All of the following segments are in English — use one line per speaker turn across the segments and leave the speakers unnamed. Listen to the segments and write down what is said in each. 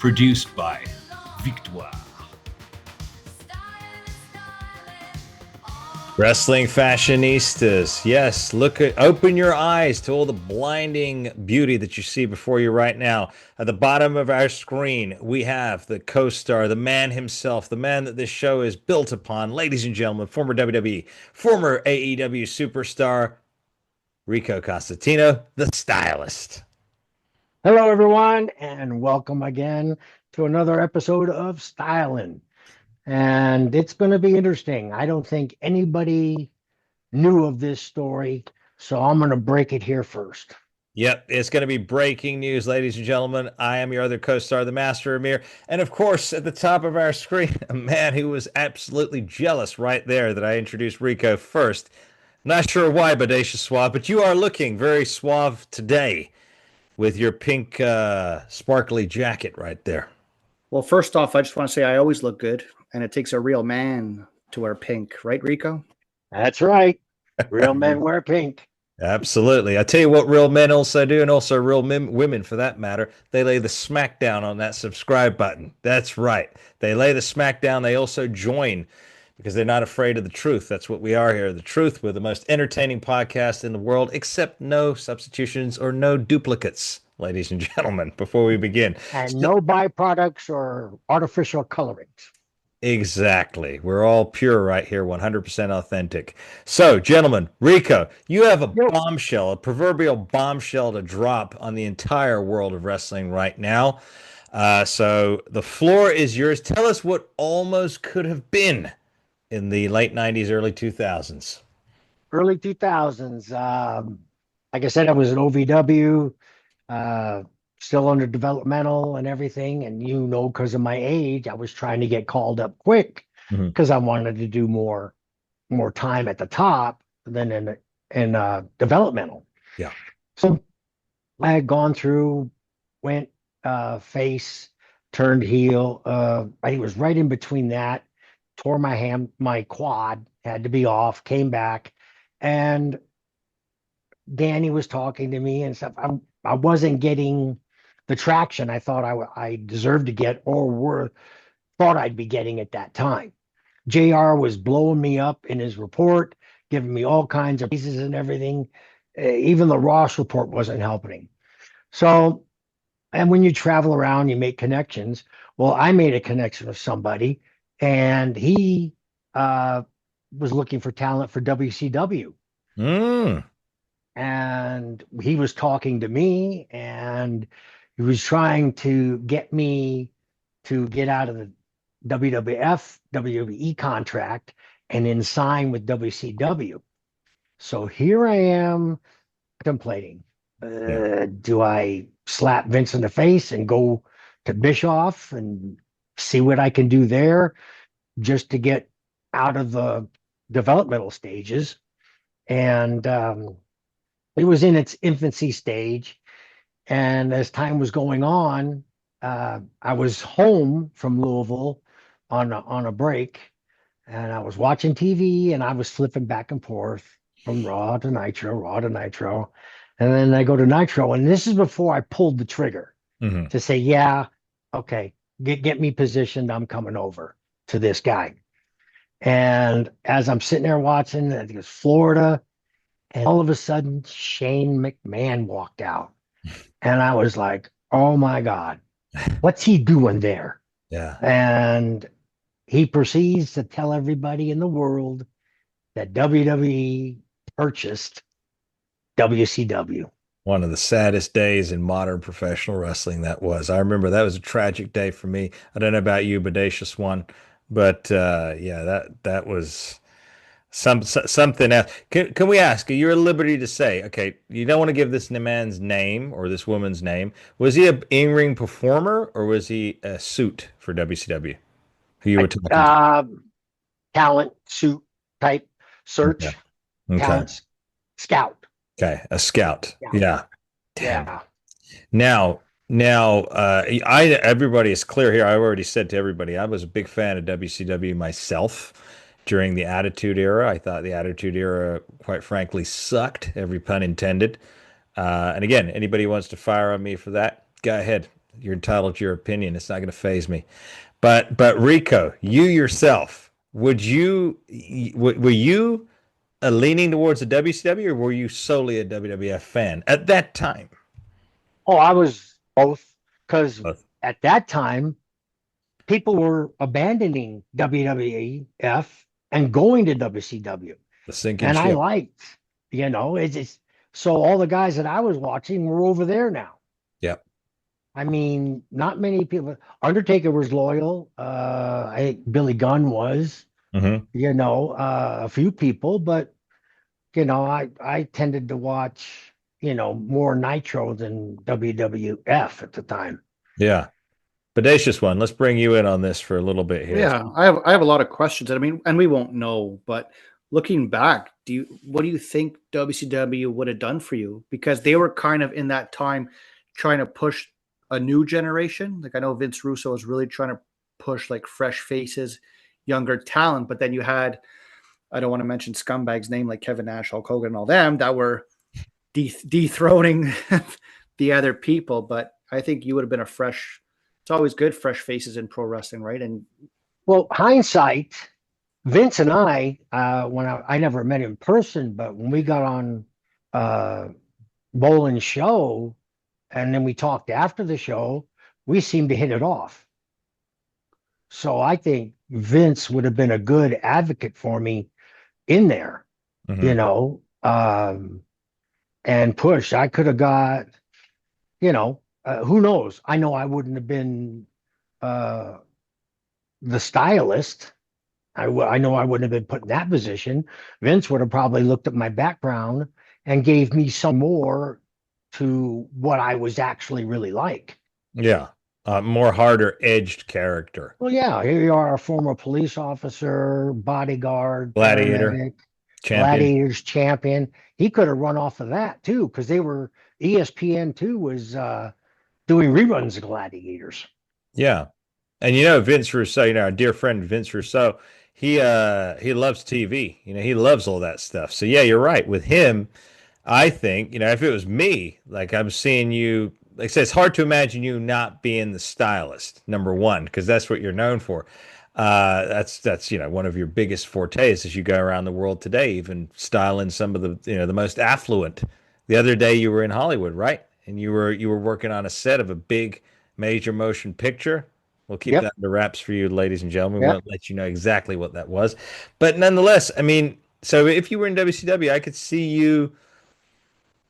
Produced by Victoire.
Wrestling fashionistas, yes, open your eyes to all the blinding beauty that you see before you right now. At the bottom of our screen, we have the co-star, the man himself, the man that this show is built upon. Ladies and gentlemen, former WWE, former AEW superstar, Rico Costantino, the stylist.
Hello, everyone, and welcome again to another episode of Styling. And it's going to be interesting. I don't think anybody knew of this story, so I'm going to break it here first.
Yep, it's going to be breaking news, ladies and gentlemen. I am your other co-star, the Master Amir. And of course, at the top of our screen, a man who was absolutely jealous right there that I introduced Rico first. Not sure why, Bodacious Suave, but you are looking very suave today with your pink sparkly jacket right there.
Well, first off, I just want to say I always look good, and it takes a real man to wear pink, right, Rico?
That's right. Real men wear pink.
Absolutely. I tell you what real men also do, and also real women for that matter, they lay the smack down on that subscribe button. That's right. They lay the smack down. They also join because they're not afraid of the truth. That's what we are here. The truth. We're the most entertaining podcast in the world, except no substitutions or no duplicates, ladies and gentlemen, before we begin.
And no byproducts or artificial colorings.
Exactly. We're all pure right here, 100% authentic. So, gentlemen, Rico, you have a bombshell, a proverbial bombshell to drop on the entire world of wrestling right now. So the floor is yours. Tell us what almost could have been in the late 90s, early 2000s.
Early 2000s. Like I said, I was an OVW. Still under developmental and everything. And because of my age, I was trying to get called up quick because I wanted to do more time at the top than in developmental.
Yeah.
So I had gone through, went face, turned heel. I was right in between that. Tore my quad, had to be off, came back, and Danny was talking to me and stuff. I wasn't getting the traction I thought I deserved to get or thought I'd be getting at that time. JR was blowing me up in his report, giving me all kinds of pieces and everything. Even the Ross report wasn't helping. So, and when you travel around, you make connections. Well, I made a connection with somebody, and he was looking for talent for WCW. And he was talking to me, and he was trying to get me to get out of the WWE contract and then sign with WCW. So here I am contemplating. Do I slap Vince in the face and go to Bischoff and see what I can do there just to get out of the developmental stages? And it was in its infancy stage. And as time was going on, I was home from Louisville on a break, and I was watching TV, and I was flipping back and forth from Raw to Nitro, Raw to Nitro. And then I go to Nitro, and this is before I pulled the trigger to say, yeah, okay, get me positioned. I'm coming over to this guy. And as I'm sitting there watching, I think it was Florida, and all of a sudden, Shane McMahon walked out. And I was like, oh my God, what's he doing there?
Yeah.
And he proceeds to tell everybody in the world that WWE purchased WCW.
One of the saddest days in modern professional wrestling that was. I remember that was a tragic day for me. I don't know about you, Bodacious One, but yeah, that was something else. Can we ask? You're at liberty to say, okay, you don't want to give this man's name or this woman's name. Was he a in-ring performer or was he a suit for WCW? Who you were talking to?
Talent suit type search.
Okay.
Talent scout.
Okay, a scout. Yeah. Damn.
Yeah.
Now, everybody is clear here. I already said to everybody, I was a big fan of WCW myself. During the Attitude Era, I thought the Attitude Era, quite frankly, sucked. Every pun intended. And again, anybody wants to fire on me for that, go ahead. You're entitled to your opinion. It's not going to phase me. But Rico, you yourself, were you leaning towards the WCW, or were you solely a WWF fan at that time?
Oh, I was both, because
Both.
at that time, people were abandoning WWF and going to WCW.
The sinking
And I
ship.
liked, it's just, so all the guys that I was watching were over there now.
Yep.
I mean, not many people. Undertaker was loyal. I think Billy Gunn was,
Hmm.
a few people, but I tended to watch, more Nitro than WWF at the time.
Yeah. Bodacious one. Let's bring you in on this for a little bit here.
Yeah, I have a lot of questions. I mean, and we won't know, but looking back, what do you think WCW would have done for you? Because they were kind of in that time trying to push a new generation. Like I know Vince Russo was really trying to push like fresh faces, younger talent, but then you had, I don't want to mention scumbags name like Kevin Nash, Hulk Hogan, and all them that were dethroning the other people. But I think you would have been a fresh. It's always good fresh faces in pro wrestling, right? And
Well, hindsight, Vince and when I never met him in person, but when we got on uh, Boland's show, and then we talked after the show, we seemed to hit it off. So I think Vince would have been a good advocate for me in there,
Mhm.
you know, and push. I could have got, who knows? I know I wouldn't have been uh, the stylist. I know I wouldn't have been put in that position. Vince would have probably looked at my background and gave me some more to what I was actually really like.
Yeah. More harder edged character.
Well, yeah, here you are, a former police officer, bodyguard,
Gladiator,
paramedic,
champion.
gladiators champion. He could have run off of that too, because ESPN too was doing reruns of gladiators.
Yeah. And Vince Russo, our dear friend Vince Russo, he loves TV. He loves all that stuff. So yeah, you're right. With him, I think, if it was me, like I'm seeing you, like I said, it's hard to imagine you not being the stylist, number one, because that's what you're known for. That's one of your biggest fortes as you go around the world today, even styling some of the most affluent. The other day you were in Hollywood, right? And you were working on a set of a big major motion picture. We'll keep
Yep,
that under wraps for you, ladies and gentlemen. We
yep.
won't let you know exactly what that was. But nonetheless, I mean, so if you were in WCW, I could see you,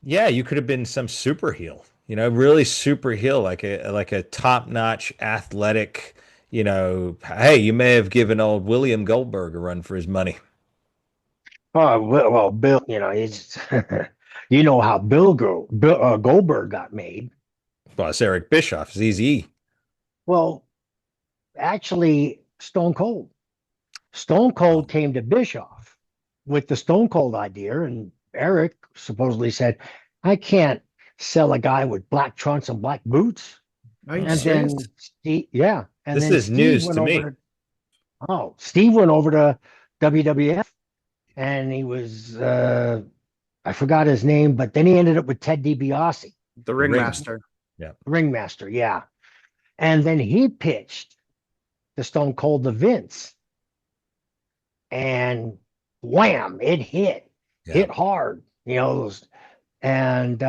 yeah, you could have been some super heel, really super heel, like a top-notch athletic, hey, you may have given old William Goldberg a run for his money.
Oh well, Bill, he's you know how Goldberg got made.
Well, it's Eric Bischoff, it's easy.
Well, actually, Stone Cold. Stone Cold came to Bischoff with the Stone Cold idea, and Eric supposedly said, "I can't sell a guy with black trunks and black boots."
are you
And
serious?
then Steve, yeah, and
This
then
is news to me.
Steve went over to WWF, and he was I forgot his name, but then he ended up with Ted DiBiase,
The ringmaster.
Yeah.
ringmaster, yeah, and then he pitched the Stone Cold to Vince, and wham, it hit hard, and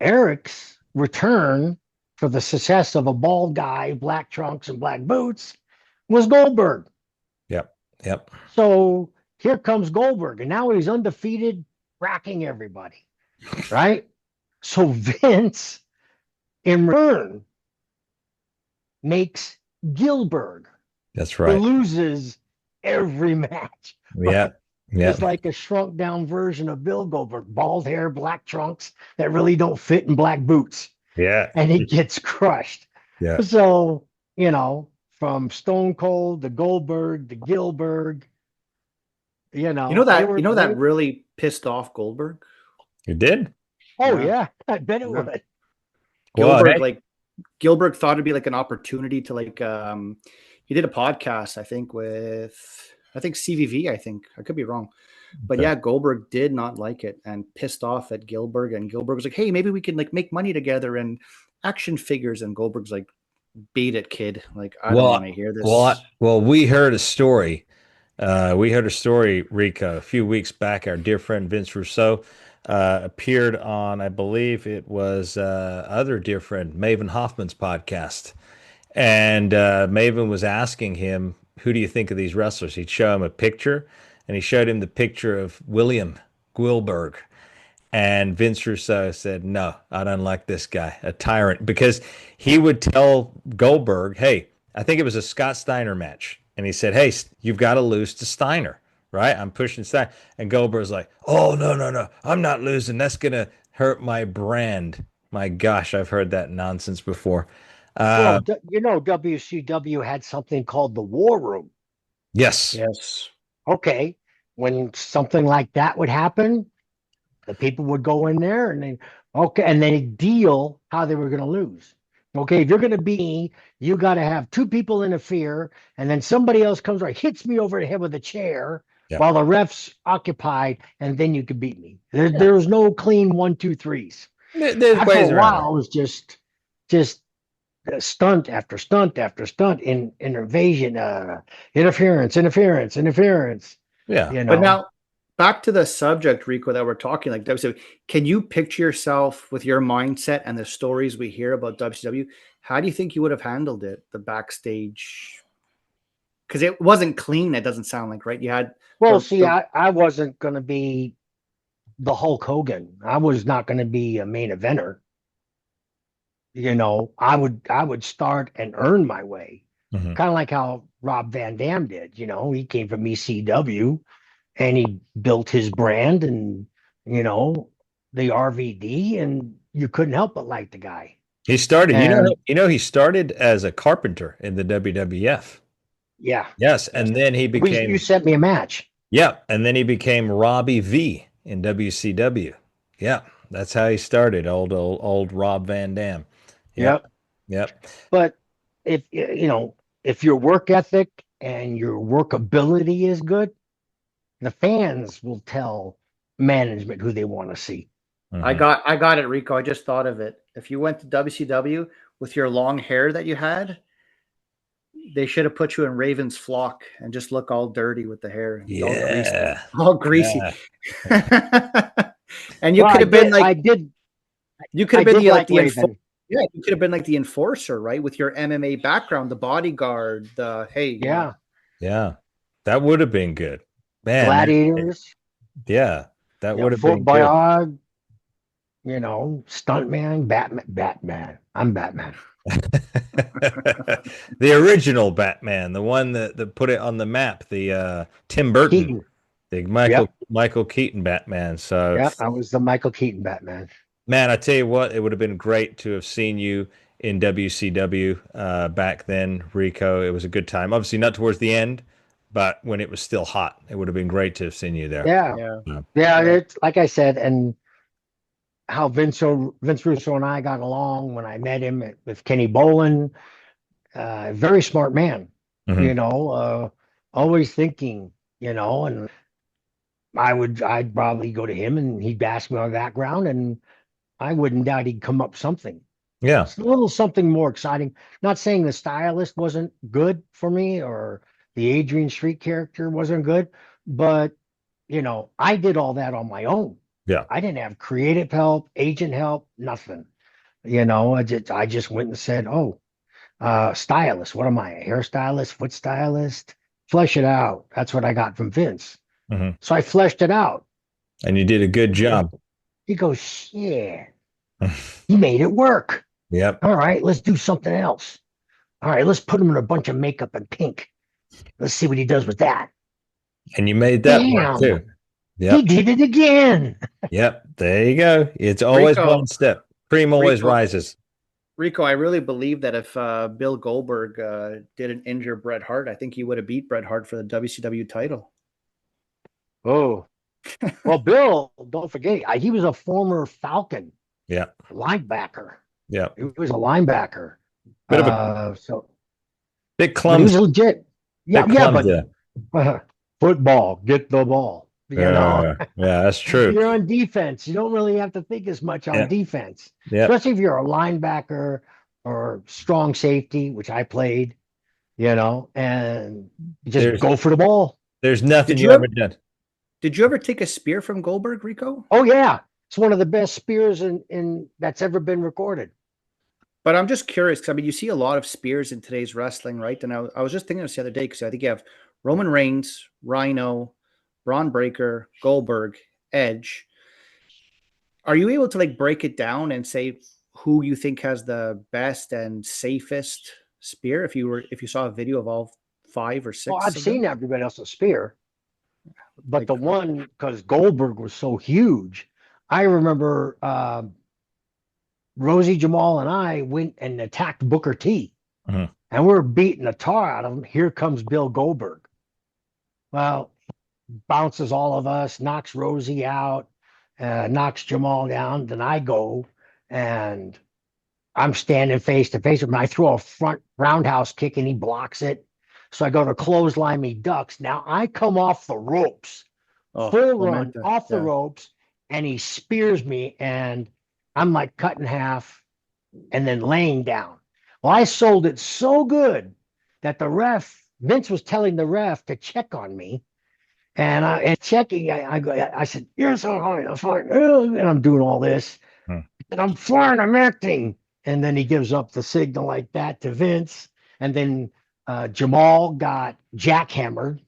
Eric's return for the success of a bald guy, black trunks and black boots was Goldberg.
Yep. Yep.
So here comes Goldberg, and now he's undefeated, racking everybody, right? So Vince, in return, makes Gilbert,
That's
who
right.
loses every match.
Yeah. Yeah.
It's like a shrunk down version of Bill Goldberg, bald hair, black trunks that really don't fit in black boots.
Yeah.
And he gets crushed.
Yeah.
So, from Stone Cold to Goldberg to Gilbert,
You know that really pissed off Goldberg.
You did?
Oh,
Yeah.
yeah. I bet it
Yeah.
would.
Well,
Gilbert,
hey.
Gilbert thought it'd be like an opportunity to he did a podcast, I think, with CVV, I think. I could be wrong. But
Okay.
yeah, Goldberg did not like it and pissed off at Gilbert. And Gilbert was like, hey, maybe we can make money together. And action figures, and Goldberg's like, beat it, kid. Like, I don't want to hear this.
Well, we heard a story. Rico, a few weeks back. Our dear friend Vince Russo appeared on, I believe it was other dear friend Maven Hoffman's podcast, and Maven was asking him, "Who do you think of these wrestlers?" He'd show him a picture, and he showed him the picture of William Gwilberg. And Vince Russo said, "No, I don't like this guy, a tyrant," because he would tell Goldberg, "Hey, I think it was a Scott Steiner match." And he said, "Hey, you've got to lose to Steiner, right? I'm pushing Steiner." And Goldberg's like, "Oh, no. I'm not losing. That's going to hurt my brand." My gosh, I've heard that nonsense before.
Well, WCW had something called the War Room.
Yes.
Yes.
Okay. When something like that would happen, the people would go in there and they deal how they were going to lose. Okay, if you're going to beat me, you got to have two people interfere, and then somebody else comes right, hits me over the head with a chair while the ref's occupied, and then you can beat me. There was no clean 1, 2, 3s.
There's
After
ways
a
around
while, it was just stunt after stunt after stunt in invasion, interference.
Yeah.
You know?
But now, back to the subject, Rico, that we're talking, like WCW, can you picture yourself with your mindset and the stories we hear about WCW? How do you think you would have handled it, the backstage? Because it wasn't clean, it doesn't sound like, right? You had...
I wasn't going to be the Hulk Hogan. I was not going to be a main eventer. I would start and earn my way.
Mhm.
Kind of like how Rob Van Dam did. He came from ECW. And he built his brand and, the RVD, and you couldn't help but like the guy.
He started, he started as a carpenter in the WWF.
Yeah.
Yes. And then he became,
you sent me a match.
yeah. And then he became Robbie V in WCW. Yeah. That's how he started. Old Rob Van Dam. Yep.
But if your work ethic and your workability is good, the fans will tell management who they want to see.
Mm-hmm.
I got it, Rico. I just thought of it. If you went to WCW with your long hair that you had, they should have put you in Raven's flock and just look all dirty with the hair.
Yeah.
All greasy.
Yeah.
And you could have been like, you could have been
Raven.
Yeah, you could have been like the enforcer, right? With your MMA background, the bodyguard,
Yeah. That would have been good. Man,
Gladiators.
Yeah, that would have been
good.
Boyard,
Stuntman, Batman. I'm Batman.
The original Batman, the one that put it on the map, the Tim Burton,
Keaton.
The Michael Keaton Batman. So
yeah, I was the Michael Keaton Batman.
Man, I tell you what, it would have been great to have seen you in WCW back then, Rico. It was a good time. Obviously, not towards the end, but when it was still hot, it would have been great to have seen you there.
Yeah. It's like I said, and how Vince Russo and I got along when I met him with Kenny Bolin. Very smart man,
Mm-hmm.
Always thinking, and I'd probably go to him and he'd ask me my background, and I wouldn't doubt he'd come up something.
Yeah.
It's a little something more exciting. Not saying the stylist wasn't good for me or the Adrian Street character wasn't good, but I did all that on my own.
Yeah.
I didn't have creative help, agent help, nothing. I just went and said, stylist. What am I? A hairstylist, foot stylist? Flesh it out. That's what I got from Vince.
Mm-hmm.
So I fleshed it out.
And you did a good job.
He goes, shit. He made it work.
Yep.
All right, let's do something else. All right, let's put him in a bunch of makeup and pink. Let's see what he does with that.
And you made that work too.
Yep. He did it again.
Yep. There you go. It's always
Rico,
one step. Cream always rises.
Rico, I really believe that if Bill Goldberg didn't injure Bret Hart, I think he would have beat Bret Hart for the WCW title.
Oh. Well, Bill, don't forget, he was a former Falcon.
Yeah.
Linebacker.
Yeah.
He was a linebacker.
Bit of a bit
clumsy. He was legit. Yeah,
but
football, get the ball. You know,
Yeah, that's true.
you're on defense. You don't really have to think as much on
Yeah.
defense,
Yeah.
especially if you're a linebacker or strong safety, which I played, you know, and you just
There's
go for the ball.
there's nothing
Did
you
you
ever
ever-
done.
Did you ever take a spear from Goldberg, Rico?
Oh yeah, it's one of the best spears in that's ever been recorded.
But I'm just curious because I mean, you see a lot of spears in today's wrestling, right? And I was just thinking this the other day because I think you have Roman Reigns, Rhino, Braun Breaker, Goldberg, Edge. Are you able to like break it down and say who you think has the best and safest spear? If you saw a video of all 5 or 6,
Well, I've
of
seen
them?
everybody else's spear, but
Like,
the one because Goldberg was so huge, I remember Rosie Jamal and I went and attacked Booker T,
Mhm.
and we were beating the tar out of him. Here comes Bill Goldberg. Well, bounces all of us, knocks Rosie out, knocks Jamal down. Then I go and I'm standing face to face with him. I throw a front roundhouse kick and he blocks it. So I go to clothesline, he ducks. Now I come off the ropes, full run
momentum,
off the
yeah.
ropes, and he spears me, and I'm like cut in half and then laying down. Well, I sold it so good that Vince was telling the ref to check on me. And checking, I said, "You're so high, I'm fine," and I'm doing all this,
Hmm.
and I'm fine, I'm acting, and then he gives up the signal like that to Vince, and then Jamal got jackhammered,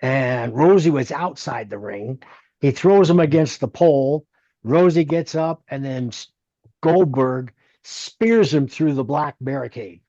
and Rosie was outside the ring. He throws him against the pole. Rosie gets up, and then Goldberg spears him through the black barricade.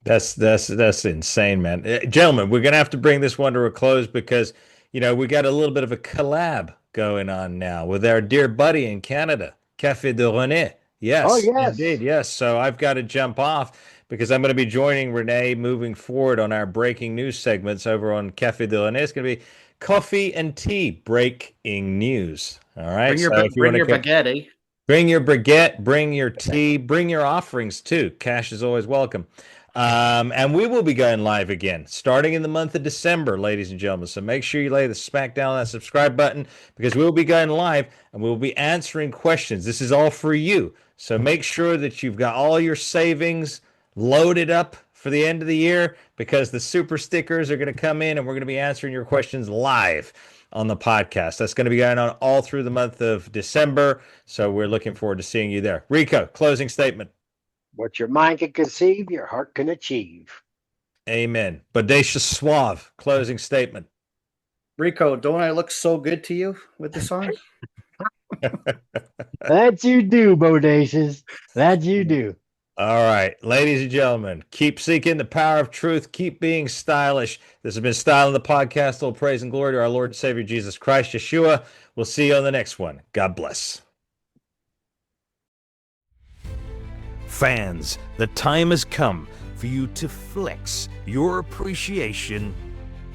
That's insane, man. Gentlemen, we're gonna have to bring this one to a close because we got a little bit of a collab going on now with our dear buddy in Canada, Café de René. Yes,
Oh, yes.
indeed, yes. So I've got to jump off because I'm going to be joining Renee moving forward on our breaking news segments over on Café de René. It's going to be coffee and tea breaking news. All right.
Bring your,
So if you
bring
want
your
to
baguette, eh?
bring your baguette, bring your tea, bring your offerings too. Cash is always welcome. And we will be going live again starting in the month of December, ladies and gentlemen. So make sure you lay the smack down on that subscribe button because we'll be going live and we'll be answering questions. This is all for you. So make sure that you've got all your savings loaded up for the end of the year because the super stickers are going to come in and we're going to be answering your questions live on the podcast. That's going to be going on all through the month of December. So we're looking forward to seeing you there. Rico, closing statement.
What your mind can conceive, your heart can achieve.
Amen. Bodacious Suave, closing statement.
Rico, don't I look so good to you with this on?
That you do, Bodacious. That you do.
All right, ladies and gentlemen, keep seeking the power of truth. Keep being stylish. This has been Style in the Podcast. All praise and glory to our Lord and Savior Jesus Christ, Yeshua. We'll see you on the next one. God bless.
Fans, the time has come for you to flex your appreciation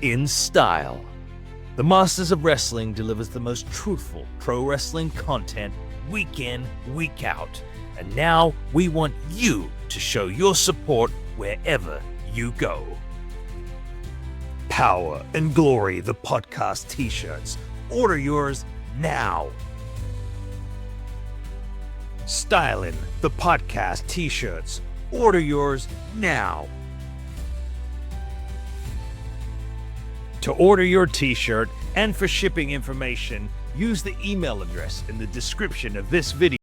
in style. The Masters of Wrestling delivers the most truthful pro wrestling content week in, week out. And now we want you to show your support wherever you go. Power and Glory, the podcast t-shirts. Order yours now. Styling, the podcast t-shirts. Order yours now. To order your t-shirt and for shipping information, use the email address in the description of this video.